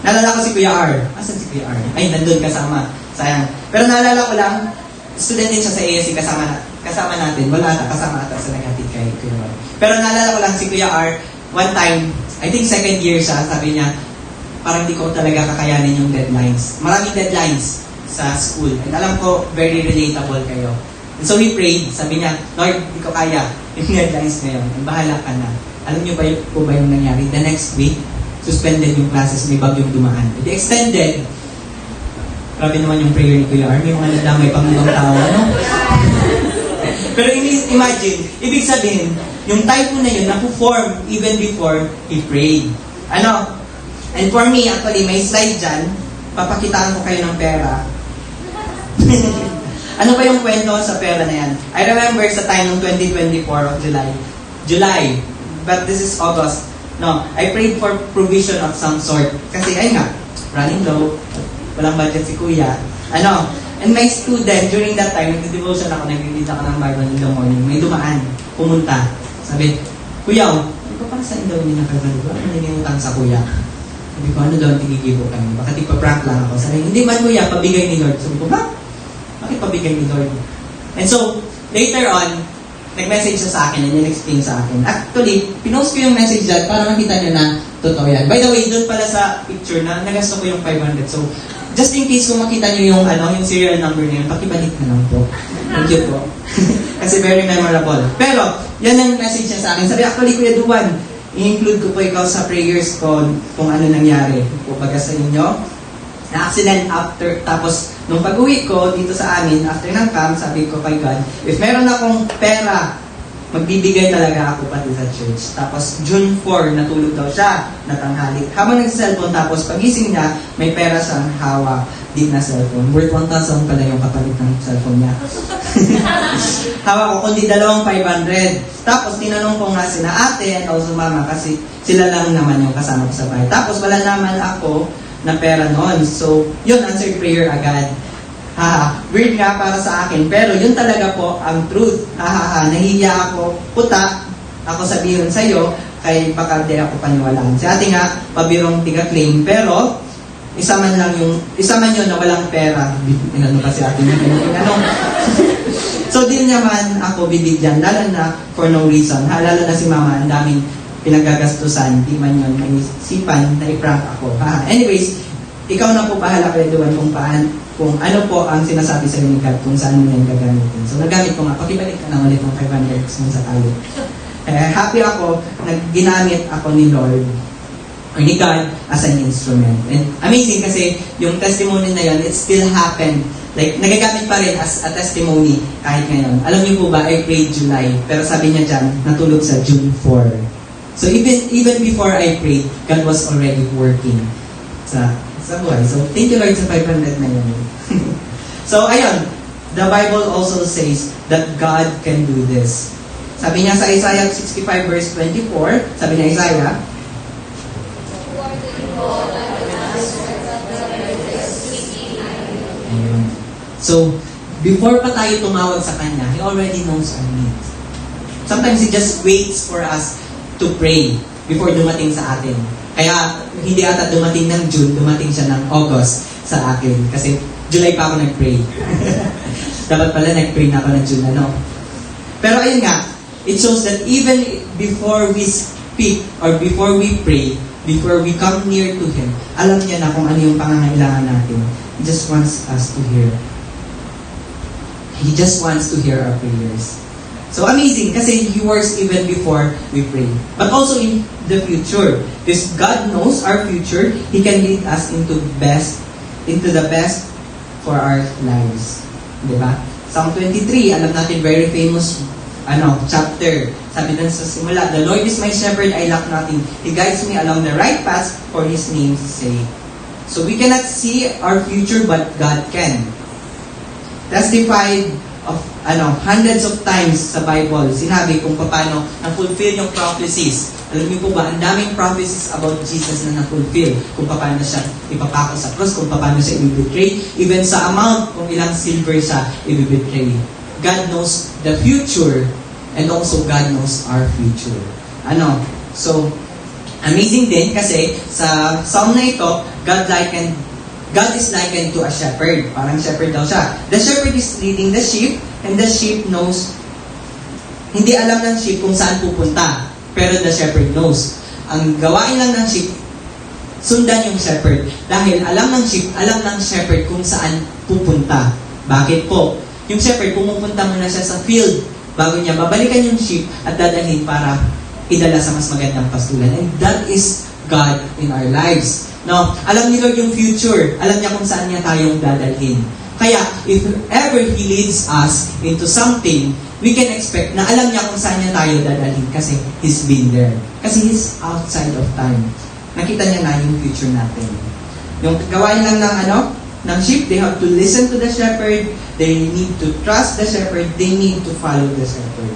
[SPEAKER 1] Naalala ko si Kuya R. Asan si Kuya R? Ay, nandun kasama. Sayang. Pero naalala ko lang, student din siya sa ASC, kasama natin. Wala ata, kasama ata sa naghatid kay Kuya R. Pero naalala ko lang si Kuya R, one time, I think second year siya, sabi niya, parang di ko talaga kakayanin yung deadlines. Maraming deadlines sa school. And alam ko, very relatable kayo. And so we prayed. Sabi niya, Lord, di ko kaya yung deadlines ngayon. And bahala ka na. Alam niyo ba yung nangyari? The next week, suspended yung classes, may bagyong dumaan. It extended. Grabe naman yung prayer ni Kuya R. May mga nadamay pang ibang tao, Pero imagine, ibig sabihin, yung typo na yun, napo-form even before he prayed. And for me, actually, may slide dyan. Papakitaan ko kayo ng pera. Ano ba yung kwento sa pera na yan? I remember sa time ng 2024 of July. But this is August. No, I prayed for provision of some sort. Kasi, ayun nga, running low, walang budget si Kuya. And my student, during that time, nag-devotion ako, nag-read ako ng Bible in the morning. May dumaan, pumunta. Sabi, Kuya, ko, para saan daw niya nakagano ba? Ano yung utang sa kuya? Sabi ko, ano daw ang tinigibo kami? Baka prank lang ako. Sabi, hindi man kuya, pabigay ni Lord. Sabi ko, bakit pabigay ni Lord? And so, later on, nag-message siya sa akin and explain sa akin. Actually, pinost ko yung message dyan para makita niyo na totoo yan. By the way, doon pala sa picture na nagasto ko yung 500. So, just in case kung makita niyo yung serial number niyo, pakibalik na lang po. Thank you po. Kasi very memorable. Pero, yan ang message niya sa akin. Sabi, actually, Kuya Duan, i-include ko po ikaw sa prayers ko kung ano nangyari. Kumbaga sa inyo, na-accident after, tapos, nung pag-uwi ko dito sa amin, after ng camp, sabi ko kay God, if meron akong pera, magbibigay talaga ako pati sa church. Tapos, June 4, natulog daw siya, natanghali. Habang nag-cellphone, tapos pagising niya, may pera siyang hawak din na cellphone. Worth 1,000 pala yung kapalit ng cellphone niya. Hawak ko, kundi 2,500. Tapos, tinanong ko nga sila ate and also mama, kasi sila lang naman yung kasama ko sa bahay. Tapos, wala naman ako na pera noon. So, yun, answered prayer agad. Weird nga para sa akin, pero yun talaga po ang truth. Nahihiya ako, puta, ako sabihin sa'yo, kay baka di ako paniwalaan. Si ate nga, pabirong tiga-claim, pero isa man yun na walang pera. Inano kasi ate nga, So, din naman ako bibigyan, lalo na for no reason. Lalo na si mama, ang daming pinagagastusan, di man yun, may isipan na i-prank ako. Anyways, ikaw na po bahala kay Duan kung ano po ang sinasabi sa ni God, kung saan mo yan gagamitin. So, nagamit ko nga, pakibalik ka na ulit ng 500 mo sa tayo. Happy ako, ginamit ako ni Lord, or ni God, as an instrument. And amazing kasi, yung testimony na yun, it still happened. Like, nagagamit pa rin as a testimony kahit ngayon. Alam niyo po ba, I prayed July, pero sabi niya dyan, natulog sa June 4. So, even before I prayed, God was already working sa buhay. So, thank you Lord sa 500 na yun. So, ayun, the Bible also says that God can do this. Sabi niya sa Isaiah 65 verse 24, sabi niya Isaiah, ayun. So, before pa tayo tumawag sa Kanya, He already knows our needs. Sometimes He just waits for us to pray before dumating sa atin. Kaya, hindi ata dumating ng June, dumating siya ng August sa akin. Kasi, July pa ako nag-pray. Dapat pala nag-pray na ako ng June, Pero ayun nga, it shows that even before we speak, or before we pray, before we come near to Him, alam niya na kung ano yung pangangailangan natin. He just wants us to hear. He just wants to hear our prayers. So amazing kasi He works even before we pray. But also in the future. Because God knows our future, He can lead us into the best for our lives. Diba? Psalm 23, alam natin, very famous chapter. Sabi dun sa simula, the Lord is my shepherd, I lack nothing. He guides me along the right path for His name's sake. So we cannot see our future, but God can. Testified of hundreds of times sa Bible, sinabi kung paano na-fulfill yung prophecies. Alam niyo po ba, ang daming prophecies about Jesus na na-fulfill. Kung paano siya ipapako sa cross, kung paano siya i-betray, even sa amount kung ilang silver siya i-betray. God knows the future and also God knows our future. So, amazing din kasi sa psalm na ito, God is likened to a shepherd. Parang shepherd daw siya. The shepherd is leading the sheep, and the sheep knows, hindi alam ng sheep kung saan pupunta, pero the shepherd knows. Ang gawain lang ng sheep, sundan yung shepherd. Dahil alam ng shepherd kung saan pupunta. Bakit po? Yung shepherd, pumupunta muna siya sa field, bago niya babalikan yung sheep at dadalhin para idala sa mas magandang pastulan. And that is God in our lives. No, alam ni Lord yung future. Alam niya kung saan niya tayong dadalhin. Kaya, if ever He leads us into something, we can expect na alam niya kung saan niya tayo dadalhin kasi He's been there. Kasi He's outside of time. Nakita niya na yung future natin. Yung gawain lang ng sheep, they have to listen to the shepherd, they need to trust the shepherd, they need to follow the shepherd.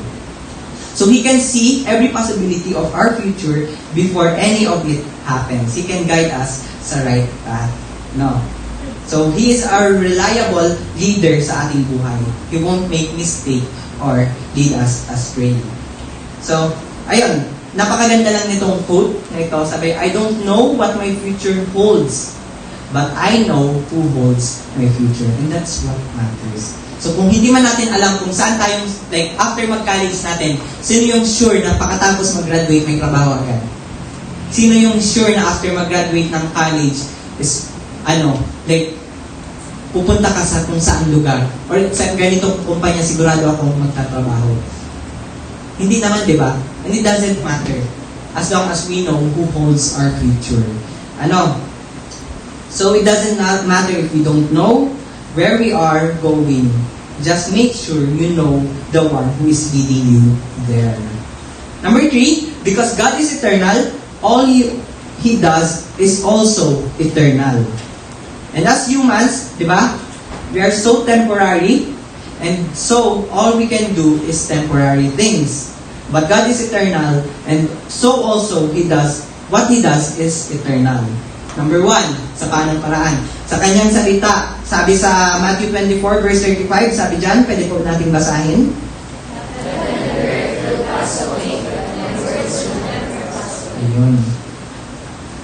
[SPEAKER 1] So He can see every possibility of our future before any of it happens. He can guide us sa right path. No. So He is our reliable leader sa ating buhay. He won't make mistake or lead us astray. So, ayun. napakaganda lang nitong quote na ito. Sabi, I don't know what my future holds, but I know who holds my future. And that's what matters. So kung hindi man natin alam kung saan tayo, like after mag-college natin, sino yung sure na pagkatapos mag-graduate may trabaho agad? Sino yung sure na after mag-graduate ng college is, like, pupunta ka sa kung saan lugar? Or sa ganitong kumpanya, sigurado akong magtatrabaho. Hindi naman, di ba? And it doesn't matter. As long as we know who holds our future. So it doesn't matter if we don't know where we are going. Just make sure you know the one who is leading you there. Number 3, because God is eternal, all He does is also eternal. And as humans, di ba? We are so temporary, and so all we can do is temporary things. But God is eternal, and so also what He does is eternal. Number 1, sa paanong paraan? Sa kanyang salita, sabi sa Matthew 24 verse 35, sabi dyan, pwede po natin basahin. Ayun.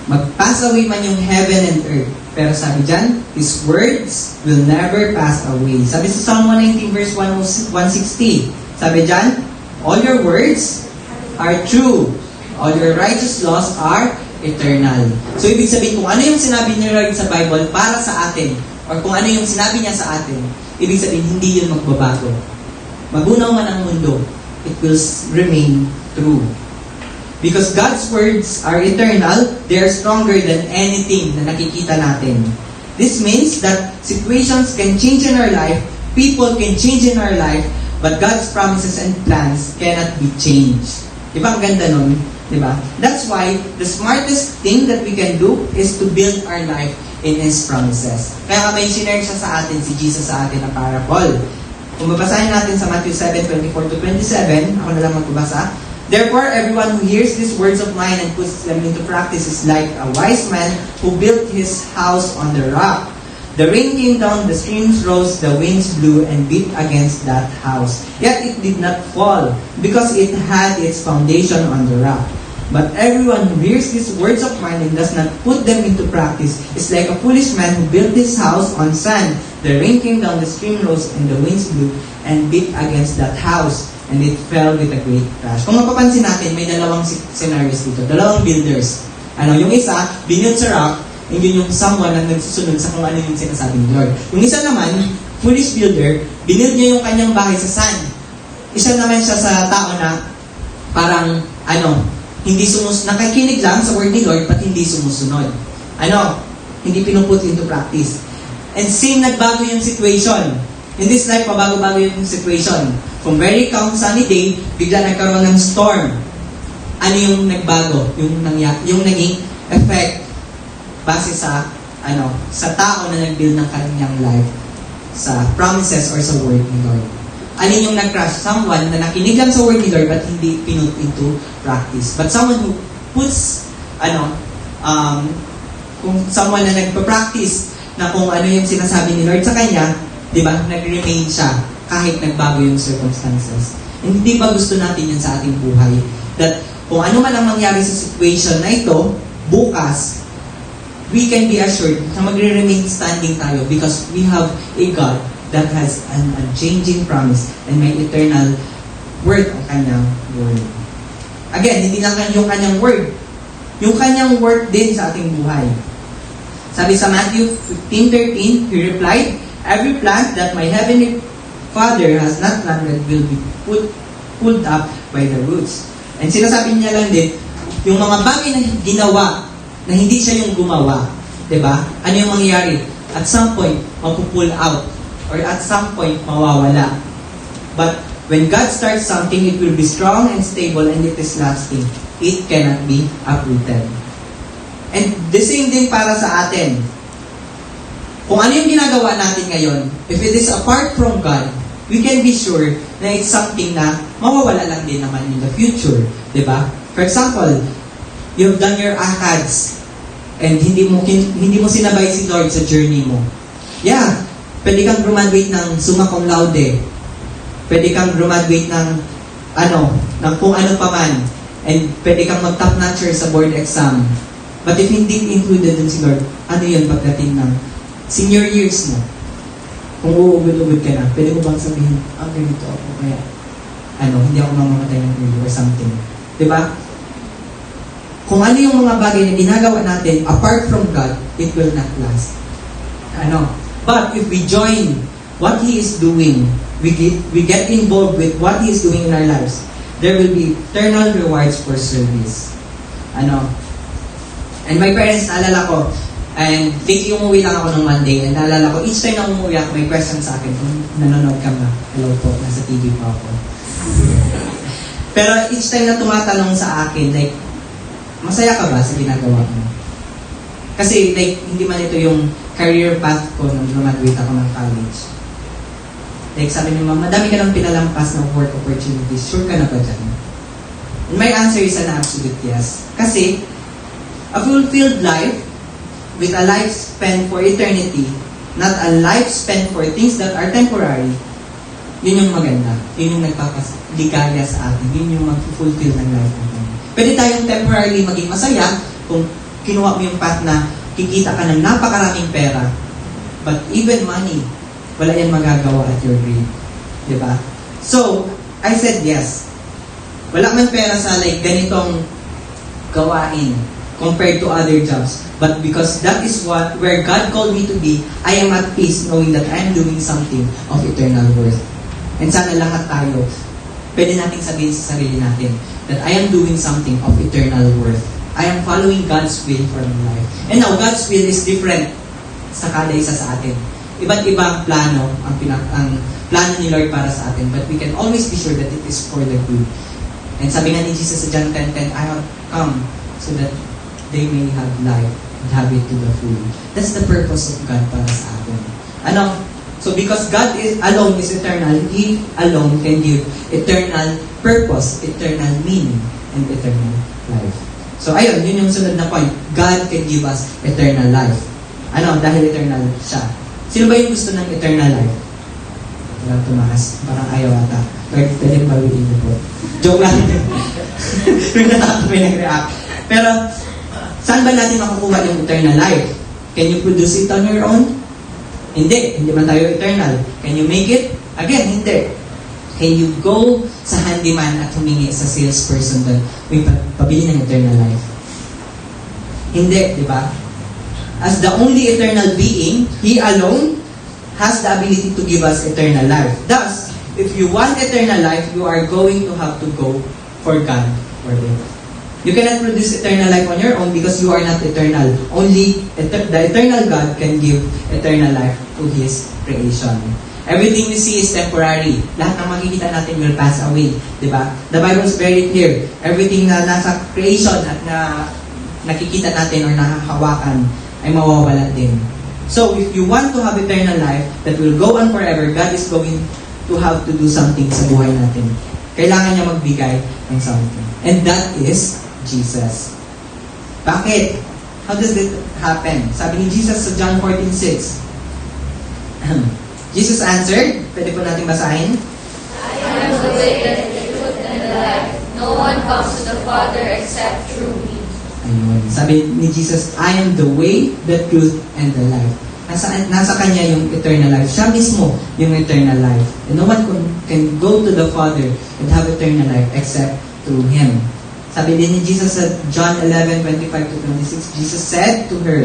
[SPEAKER 1] Mag-pass away man yung heaven and earth. Pero sabi dyan, His words will never pass away. Sabi sa Psalm 119 verse 160, sabi dyan, all your words are true. All your righteous laws are eternal. So, ibig sabihin, kung ano yung sinabi ni Lord sa Bible para sa atin, or kung ano yung sinabi niya sa atin, ibig sabihin, hindi yun magbabago. Magunaw man ang mundo, it will remain true. Because God's words are eternal, they are stronger than anything na nakikita natin. This means that situations can change in our life, people can change in our life, but God's promises and plans cannot be changed. Di ba ang ganda nun? Diba? That's why the smartest thing that we can do is to build our life in His promises. Kaya may sinare siya sa atin, si Jesus sa atin na parable. Kung babasahin natin sa Matthew 7:24-27, ako na lang magbabasa. Therefore, everyone who hears these words of mine and puts them into practice is like a wise man who built his house on the rock. The rain came down, the streams rose, the winds blew and beat against that house. Yet it did not fall, because it had its foundation on the rock. But everyone who hears these words of mine and does not put them into practice is like a foolish man who built his house on sand. The rain came down, the stream rose, and the winds blew and beat against that house, and it fell with a great crash. Kung mapapansin natin, may dalawang scenarios dito, dalawang builders. Yung isa, binuild sa rock, and yun yung someone na nagsusunod sa kung ano yung sinasabi ni Lord. Yung isa naman, foolish builder, binuild niya yung kanyang bahay sa sand. Isa naman siya sa tao na parang, hindi nakikinig lang sa word ni Lord, but hindi sumusunod. Hindi pinuput into practice. And same nagbago yung situation. In this life, pabago-bago yung situation. From very calm sunny day, bigla nagkaroon ng storm. Ano yung nagbago? Yung naging effect base sa sa tao na nag-build ng kanyang life sa promises or sa word ni Lord. Ano yung nag-crash? Someone na nakinig lang sa word ni Lord but hindi pinut into practice. But someone who puts kung someone na nagpa-practice na kung ano yung sinasabi ni Lord sa kanya, di ba, nag-remain siya kahit nagbago yung circumstances. And hindi ba gusto natin yun sa ating buhay? That kung ano man ang mangyari sa situation na ito, bukas, we can be assured na magre-remain standing tayo because we have a God that has an unchanging promise and may eternal word ang kanyang word. Again, hindi lang yung kanyang word. Yung kanyang word din sa ating buhay. Sabi sa Matthew 15:13, He replied, every plant that my heavenly Father has not planted will be pulled up by the roots. And sinasabi niya lang din, yung mga bagay na ginawa, na hindi siya yung gumawa, diba? Ano yung mangyayari? At some point, mapupull out. Or at some point, mawawala. But when God starts something, it will be strong and stable and it is lasting. It cannot be uprooted. And the same din para sa atin. Kung ano yung ginagawa natin ngayon, if it is apart from God, we can be sure na it's something na mawawala lang din naman in the future. Diba? For example, you've done your ACADS and hindi mo sinabay si Lord sa journey mo. Yeah, pwede kang graduate ng summa cum laude. Pwede kang graduate ng kung ano pa man. And pwede kang mag-top notcher sa board exam. But if hindi included dun si Lord, ano yun pagdating ng senior years mo? Kung uugod-ugod ka na, pwede mo bang sabihin, ganito ako, kaya, hindi ako mamamatay ng early or something. Diba? Kung ano yung mga bagay na ginagawa natin, apart from God, it will not last. But if we join what He is doing, we get involved with what He is doing in our lives, there will be eternal rewards for service. And my parents, naalala ko, and lately umuwi lang ako ng Monday, and naalala ko, each time na umuwi ako, may question sa akin, kung nanonood ka ba, hello po, nasa TV pa ako. Pero each time na tumatanong sa akin, like, masaya ka ba sa ginagawa mo? Kasi, like, hindi man ito yung career path ko nung graduate ako ng college. Like, sabi ni Mama, madami ka nang pinalampas ng work opportunities. Sure ka na ba dyan? And my answer is an absolute yes. Kasi, a fulfilled life with a life spent for eternity, not a life spent for things that are temporary, yun yung maganda. Yun yung nagpapaligaya sa atin. Yun yung mag-fulfill ng life natin. Pwede tayong temporarily maging masaya kung kinuha mo yung path na kikita ka ng napakaraming pera. But even money, wala yan magagawa at your grade. Diba? So, I said yes. Wala man pera sa like ganitong gawain compared to other jobs. But because that is where God called me to be, I am at peace knowing that I am doing something of eternal worth. And sana lahat tayo, pwede nating sabihin sa sarili natin that I am doing something of eternal worth. I am following God's will for my life. And now, God's will is different sa kada isa sa atin. Iba't ibang plano ang plano ni Lord para sa atin. But we can always be sure that it is for the good. And sabi nga ni Jesus sa John 10:10, I have come so that they may have life and have it to the full. That's the purpose of God para sa atin. So because God alone is eternal, He alone can give eternal purpose, eternal meaning, and eternal life. So ayun, yun yung sunod na point. God can give us eternal life. Dahil eternal siya. Sino ba yung gusto ng eternal life? Walang tumakas. Parang ayaw ata. Pwede bawiin niyo po. Joke lang. Yung natakot may nag-react. Pero, saan ba natin makukuha yung eternal life? Can you produce it on your own? Hindi. Hindi man tayo eternal. Can you make it? Again, hindi. Can you go sa handyman at humingi sa salesperson doon, may pabili ng eternal life? Hindi, di ba? As the only eternal being, He alone has the ability to give us eternal life. Thus, if you want eternal life, you are going to have to go for God for it. You cannot produce eternal life on your own because you are not eternal. Only the eternal God can give eternal life to His creation. Everything we see is temporary. Lahat ng makikita natin will pass away. Diba? The Bible is very clear. Everything na nasa creation at na nakikita natin or nahahawakan ay mawawala din. So, if you want to have eternal life that will go on forever, God is going to have to do something sa buhay natin. Kailangan niya magbigay ng something. And that is Jesus. Bakit? How does it happen? Sabi ni Jesus sa John 14:6. Jesus answered, pwede po natin basahin.
[SPEAKER 2] I am the way, the truth, and the life. No one comes to the Father except through me.
[SPEAKER 1] Ayun. Sabi ni Jesus, I am the way, the truth, and the life. Nasa Kanya yung eternal life. Siya mismo yung eternal life. And no one can go to the Father and have eternal life except through Him. Sabi din ni Jesus sa John 11:25-26, Jesus said to her,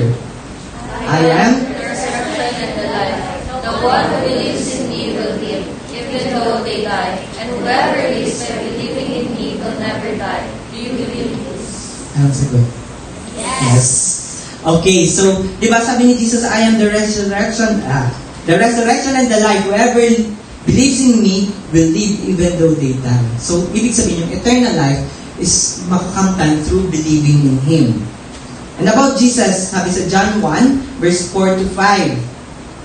[SPEAKER 1] I am
[SPEAKER 2] the resurrection and the life. The one who believes in me will live, even though they die. And whoever lives by believing in me will never die. Do you believe this?
[SPEAKER 1] Sagot. Yes. Okay, so, di ba sabi ni Jesus, I am the resurrection and the life. Whoever believes in me will live even though they die. So, ibig sabihin yung eternal life is makakamtan through believing in Him. And about Jesus, sabi sa John 1:4-5,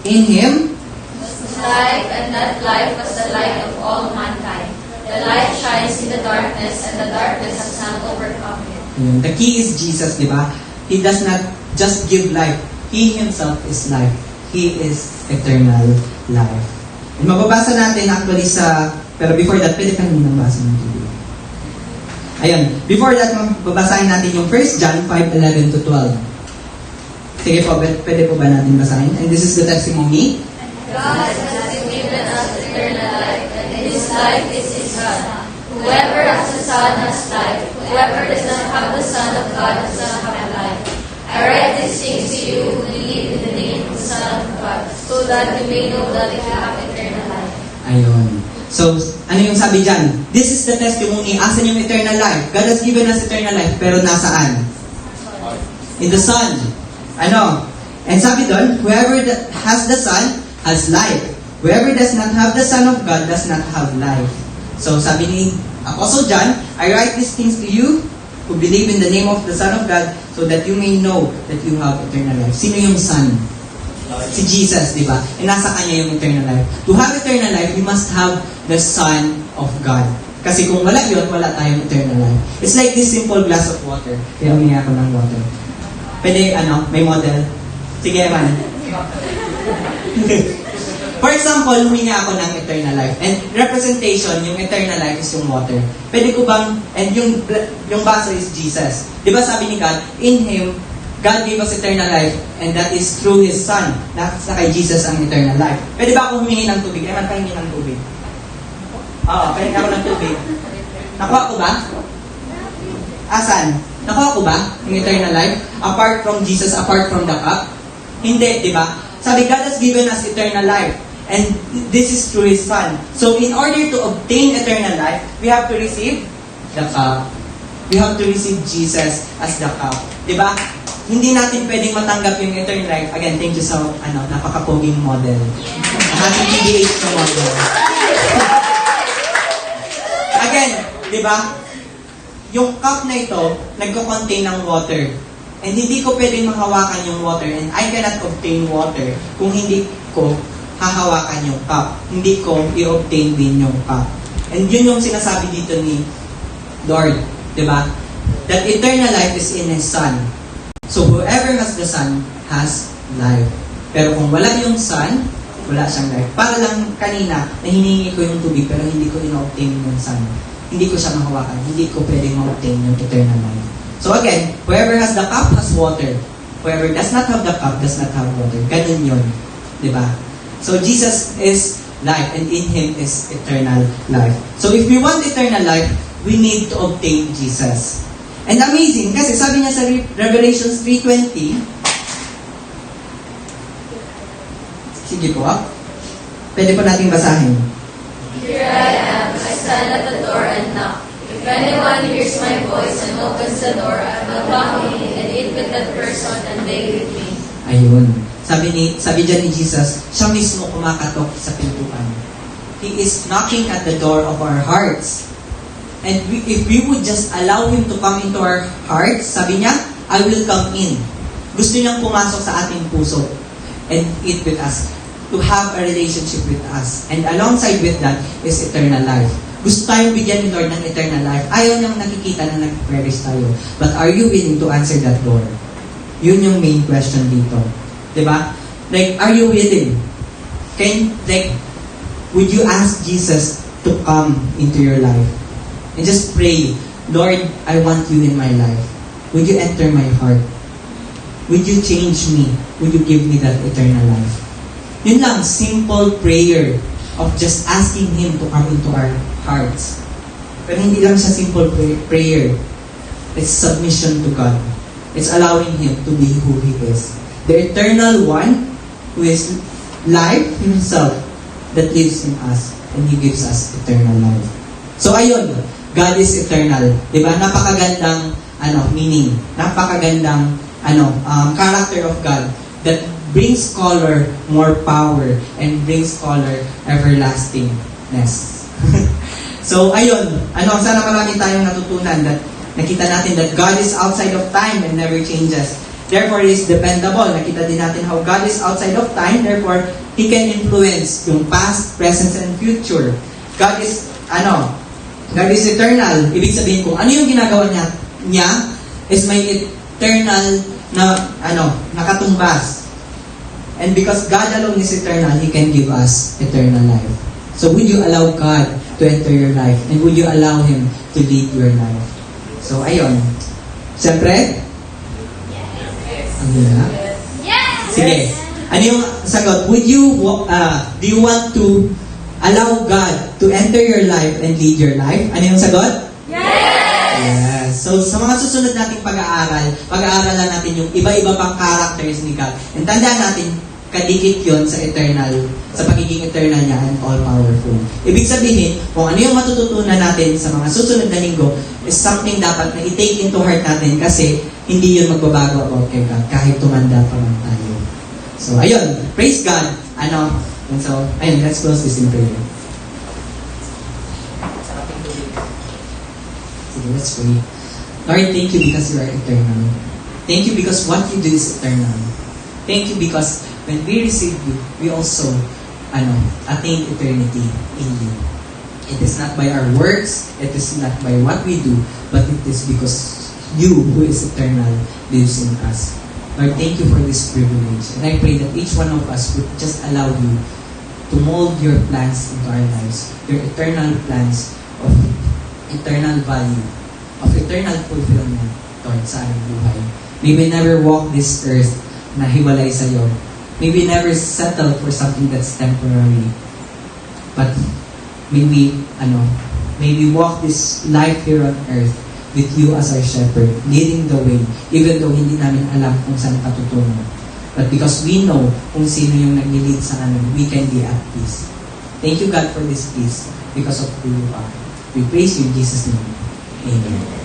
[SPEAKER 1] in Him
[SPEAKER 2] was life, and that life was the light of all mankind. The light shines in the darkness, and the darkness has not overcome it.
[SPEAKER 1] The key is Jesus, di ba? He does not just give life. He Himself is life. He is eternal life. And mababasa natin actually pero before that, pwede kang minabasa ng tubig. Ayun. Before that, babasahin natin yung 1 John 5:11 to 12. Sige po, pwede po ba natin basahin? And this is the testimony.
[SPEAKER 2] God has given us eternal life, and His life is His Son. Whoever has the Son has life. Whoever does not have the Son of God does not have life. I write these things to you who believe in the name of the Son of God, so that you may know that you have eternal life.
[SPEAKER 1] Ayun. So, ano yung sabi dyan? This is the testimony. Asan yung eternal life? God has given us eternal life, pero nasaan? In the Son. Ano? And sabi doon, whoever has the Son has life. Whoever does not have the Son of God does not have life. So, sabi ni Apostle John, I write these things to you who believe in the name of the Son of God, so that you may know that you have eternal life. Sino yung Son? Si Jesus, di ba? E nasa Kanya yung eternal life. To have eternal life, you must have the Son of God. Kasi kung wala yun, wala tayong eternal life. It's like this simple glass of water. Kaya umingi ako ng water. Pwede, may model. Sige, Evan. For example, humingi ako ng eternal life. And representation, yung eternal life is yung water. Pwede ko bang, and yung baso is Jesus. Di ba sabi ni God, in Him, God gave us eternal life, and that is through His Son. Nasa kay Jesus ang eternal life. Pwede ba ako humingi ng tubig? Eman, pahingi ng tubig. Oo, pahingi ako ng tubig. Nakuha ko ba? Asan? Nakuha ko ba yung eternal life? Apart from Jesus, apart from the cup? Hindi, di ba? Sabi, God has given us eternal life. And this is through His Son. So, in order to obtain eternal life, we have to receive the cup. We have to receive Jesus as the cup. Di ba? Hindi natin pwedeng matanggap yung eternal life. Again, thank you sa napaka-poging model. Ating PDH na model. Again, di ba? Yung cup na ito, nagko-contain ng water. And hindi ko pwedeng mahawakan yung water, and I cannot obtain water kung hindi ko hahawakan yung cup. Hindi ko i-obtain din yung cup. And yun yung sinasabi dito ni Lord, di ba? That eternal life is in His Son. So whoever has the Son has life. Pero kung wala yung Son, wala siyang life. Para lang kanina, nahiningi ko yung tubig, pero hindi ko in-obtain yung Son. Hindi ko siya mahawakan. Hindi ko pwedeng ma-obtain yung eternal life. So again, whoever has the cup has water. Whoever does not have the cup does not have water. Ganun yun. Diba? So Jesus is life, and in Him is eternal life. So if we want eternal life, we need to obtain Jesus. And amazing, kasi sabi niya sa Revelation 3:20, sige po, pwede po natin basahin.
[SPEAKER 2] Here I am, I stand at the door and knock. If anyone hears my voice and opens the door, I will come in and eat with that person and they with me.
[SPEAKER 1] Ayun. Sabi dyan ni Jesus, siya mismo kumakatok sa pintuan. He is knocking at the door of our hearts. And if we would just allow Him to come into our hearts, sabi niya, I will come in. Gusto niyang pumasok sa ating puso and eat with us, to have a relationship with us. And alongside with that is eternal life. Gusto tayong bigyan ni Lord ng eternal life. Ayaw niyang nakikita na nag-perish tayo. But are you willing to answer that door? Yun yung main question dito. Diba? Like, are you willing? Would you ask Jesus to come into your life? And just pray, Lord, I want you in my life. Would you enter my heart? Would you change me? Would you give me that eternal life? Yun lang, simple prayer of just asking Him to come into our hearts. Pero hindi lang siya simple prayer. It's submission to God. It's allowing Him to be who He is. The eternal one who is life Himself that lives in us, and He gives us eternal life. So ayun, God is eternal. Diba? Napakagandang meaning. Napakagandang character of God that brings color more power and brings color everlastingness. So ayun, sana marami tayong natutunan that nakita natin that God is outside of time and never changes. Therefore, He is dependable. Nakita din natin how God is outside of time. Therefore, He can influence yung past, present, and future. God is eternal. Ibig sabihin kung ano yung ginagawa niya is may eternal na nakatumbas. And because God alone is eternal, He can give us eternal life. So would you allow God to enter your life? And would you allow Him to lead your life? So, ayun. Siyempre? Ano na? Sige. Ano yung sagot? Do you want to allow God to enter your life and lead your life? Ano yung sagot? Yes. So, sa mga susunod nating pag-aaralan natin yung iba-iba pang characters ni God. And tandaan natin, kadikit yon sa pagiging eternal niya and all-powerful. Ibig sabihin, kung ano yung matututunan natin sa mga susunod na linggo is something dapat na i-take into heart natin kasi hindi yun magbabago about kay God kahit tumanda pa man tayo. So, ayun. Praise God. And so, ayun, let's close this in prayer. Sige, let's pray. Lord, thank you because you are eternal. Thank you because what you do is eternal. Thank you because when we receive you, we also attain eternity in you. It is not by our works, it is not by what we do, but it is because you, who is eternal, lives in us. Lord, thank you for this privilege. And I pray that each one of us would just allow you to mold your plans into our lives, your eternal plans of eternal value, of eternal fulfillment, Lord, sa aming buhay. May we never walk this earth na hiwalay sa'yo. May we never settle for something that's temporary. But may we walk this life here on earth with you as our shepherd, leading the way, even though hindi namin alam kung saan patutungo. But because we know kung sino yung nag-lead sa amin, we can be at peace. Thank you, God, for this peace because of who you are. We praise you in Jesus' name. Amen.